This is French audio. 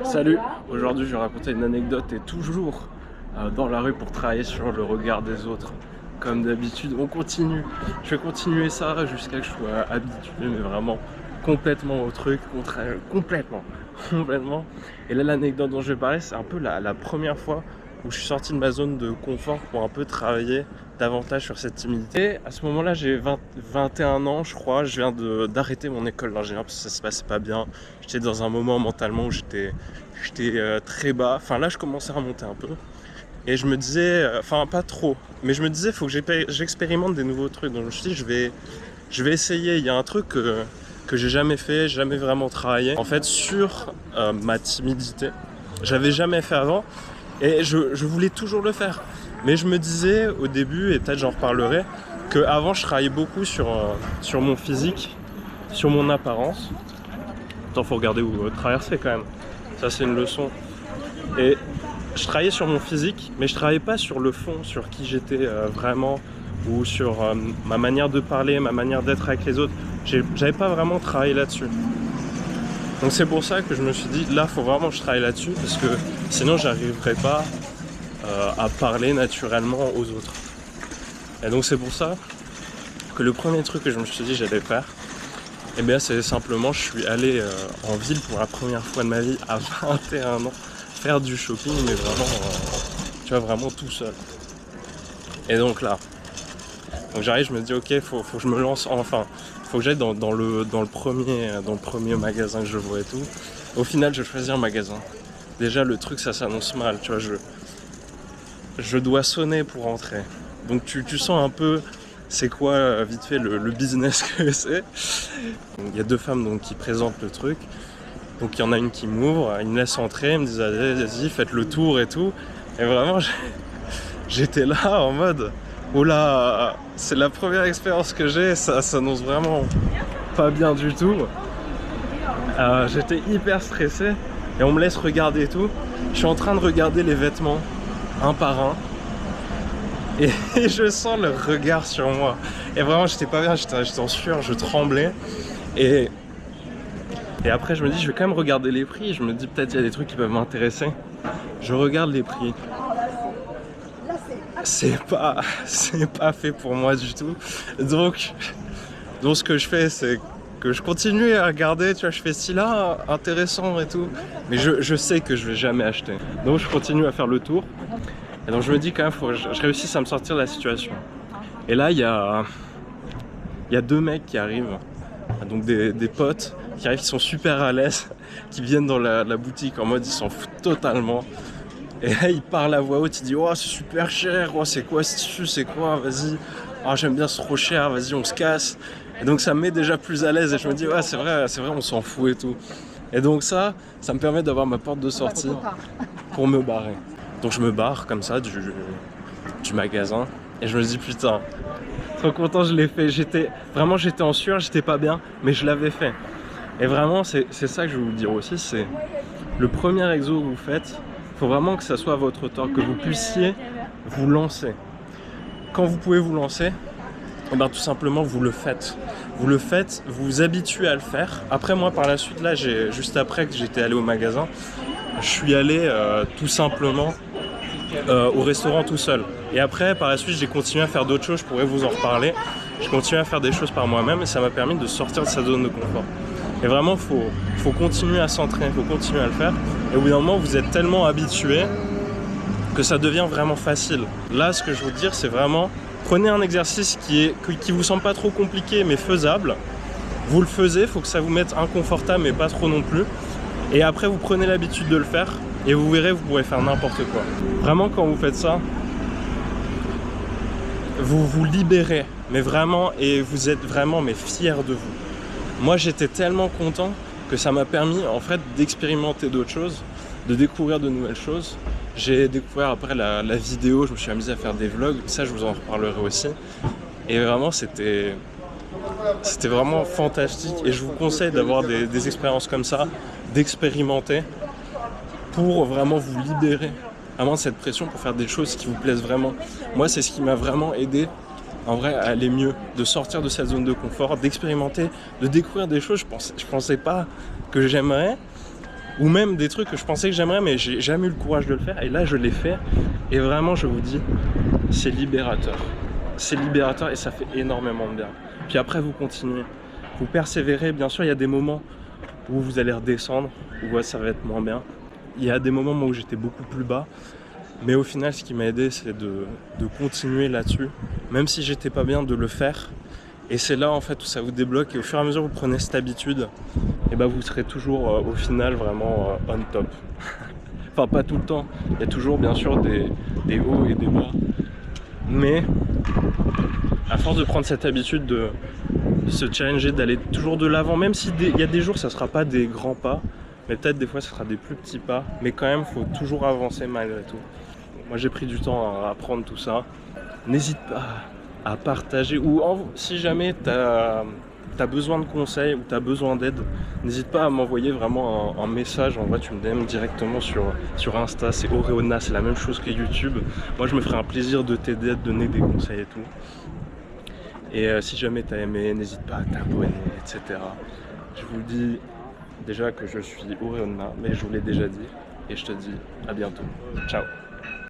Salut, aujourd'hui je vais raconter une anecdote et toujours dans la rue pour travailler sur le regard des autres. Comme d'habitude, on continue. Je vais continuer ça jusqu'à ce que je sois habitué, mais vraiment complètement au truc, complètement. Et là, l'anecdote dont je vais parler, c'est un peu la première fois où je suis sorti de ma zone de confort pour un peu travailler davantage sur cette timidité. Et à ce moment-là, j'ai 21 ans, je crois. Je viens d'arrêter mon école d'ingénieur parce que ça se passait pas bien. J'étais dans un moment mentalement où j'étais très bas. Enfin, là, je commençais à remonter un peu. Et je me disais, enfin pas trop, mais je me disais, il faut que j'expérimente des nouveaux trucs. Donc je me suis dit, je vais essayer. Il y a un truc que j'ai jamais fait, jamais vraiment travaillé. En fait, sur ma timidité, j'avais jamais fait avant et je voulais toujours le faire. Mais je me disais au début, et peut-être j'en reparlerai, qu'avant je travaillais beaucoup sur mon physique, sur mon apparence. Attends, faut regarder où traverser quand même. Ça, c'est une leçon. Et je travaillais sur mon physique, mais je travaillais pas sur le fond, sur qui j'étais vraiment, ou sur ma manière de parler, ma manière d'être avec les autres. J'avais pas vraiment travaillé là-dessus. Donc c'est pour ça que je me suis dit, là, faut vraiment que je travaille là-dessus, parce que sinon, j'arriverais pas à parler naturellement aux autres. Et donc c'est pour ça que le premier truc que je me suis dit j'allais faire, eh bien c'est simplement, je suis allé en ville pour la première fois de ma vie à 21 ans. Faire du shopping, mais vraiment, tu vois, vraiment tout seul. Et donc là, j'arrive, je me dis ok, faut que je me lance enfin, faut que j'aille dans le premier magasin que je vois et tout. Au final, je choisis un magasin. Déjà, le truc, ça s'annonce mal, tu vois, je dois sonner pour entrer. Donc tu sens un peu, c'est quoi vite fait le business que c'est. Il y a deux femmes donc qui présentent le truc. Donc il y en a une qui m'ouvre, ils me laissent entrer, ils me disent allez, vas-y, faites le tour et tout. Et vraiment, j'étais là en mode, oh là, c'est la première expérience que j'ai, ça s'annonce vraiment pas bien du tout. J'étais hyper stressé et on me laisse regarder et tout. Je suis en train de regarder les vêtements un par un. Et je sens le regard sur moi. Et vraiment, j'étais pas bien, j'étais en sueur, je tremblais. Et après, je me dis, je vais quand même regarder les prix. Je me dis, peut-être il y a des trucs qui peuvent m'intéresser. Je regarde les prix. C'est pas fait pour moi du tout. Donc ce que je fais, c'est que je continue à regarder. Tu vois, je fais si là, intéressant et tout. Mais je sais que je vais jamais acheter. Donc je continue à faire le tour. Et donc je me dis quand même, faut que je réussisse à me sortir de la situation. Et là, il y a deux mecs qui arrivent. Donc des potes qui arrivent, qui sont super à l'aise, qui viennent dans la boutique en mode ils s'en foutent totalement. Et là ils parlent à voix haute, ils disent oh c'est super cher, oh c'est quoi ce tissu, c'est quoi, vas-y, oh, j'aime bien, c'est trop cher, vas-y on se casse. Et donc ça me met déjà plus à l'aise et je me dis ouais c'est vrai on s'en fout et tout. Et donc ça me permet d'avoir ma porte de sortie pour me barrer. Donc je me barre comme ça du magasin et je me dis putain, trop content, je l'ai fait. J'étais en sueur, j'étais pas bien, mais je l'avais fait. Et vraiment, c'est ça que je vais vous dire aussi, c'est le premier exo que vous faites, il faut vraiment que ça soit à votre hauteur, que vous puissiez vous lancer. Quand vous pouvez vous lancer, et ben tout simplement vous le faites. Vous le faites, vous vous habituez à le faire. Après moi, par la suite, là, juste après que j'étais allé au magasin, je suis allé tout simplement au restaurant tout seul. Et après, par la suite, j'ai continué à faire d'autres choses, je pourrais vous en reparler. J'ai continué à faire des choses par moi-même et ça m'a permis de sortir de sa zone de confort. Et vraiment, faut continuer à s'entraîner, faut continuer à le faire. Et au bout d'un moment, vous êtes tellement habitué que ça devient vraiment facile. Là, ce que je veux dire, c'est vraiment, prenez un exercice qui vous semble pas trop compliqué, mais faisable. Vous le faisiez, faut que ça vous mette inconfortable, mais pas trop non plus. Et après, vous prenez l'habitude de le faire. Et vous verrez, vous pourrez faire n'importe quoi. Vraiment, quand vous faites ça, vous vous libérez, mais vraiment, et vous êtes vraiment fiers de vous. Moi, j'étais tellement content que ça m'a permis, en fait, d'expérimenter d'autres choses, de découvrir de nouvelles choses. J'ai découvert après la vidéo, je me suis amusé à faire des vlogs, ça, je vous en reparlerai aussi. Et vraiment, c'était vraiment fantastique. Et je vous conseille d'avoir des expériences comme ça, d'expérimenter, pour vraiment vous libérer vraiment de cette pression pour faire des choses qui vous plaisent vraiment. Moi, c'est ce qui m'a vraiment aidé en vrai à aller mieux, de sortir de cette zone de confort, d'expérimenter, de découvrir des choses. Je pensais pas que j'aimerais, Ou même des trucs que je pensais que j'aimerais, mais j'ai jamais eu le courage de le faire. Et là, je l'ai fait. Et vraiment, je vous dis, c'est libérateur. C'est libérateur et ça fait énormément de bien. Puis après, vous continuez. Vous persévérez. Bien sûr, il y a des moments où vous allez redescendre, où ça va être moins bien. Il y a des moments où j'étais beaucoup plus bas. Mais au final, ce qui m'a aidé, c'est de continuer là-dessus. Même si j'étais pas bien, de le faire. Et c'est là, en fait, où ça vous débloque. Et au fur et à mesure que vous prenez cette habitude, et ben vous serez toujours, au final, vraiment on top. Enfin, pas tout le temps. Il y a toujours, bien sûr, des hauts et des bas. Mais, à force de prendre cette habitude de se challenger, d'aller toujours de l'avant, même si il y a des jours, ça sera pas des grands pas, mais peut-être des fois, ça sera des plus petits pas. Mais quand même, il faut toujours avancer malgré tout. Moi, j'ai pris du temps à apprendre tout ça. N'hésite pas à partager, ou si jamais tu as besoin de conseils ou tu as besoin d'aide, n'hésite pas à m'envoyer vraiment un message. En vrai, tu me DM directement sur Insta, c'est Oreona, c'est la même chose que YouTube. Moi, je me ferai un plaisir de t'aider, à te donner des conseils et tout. Et si jamais tu as aimé, n'hésite pas à t'abonner, etc. Je vous dis déjà que je suis Oreona, mais je vous l'ai déjà dit. Et je te dis à bientôt. Ciao.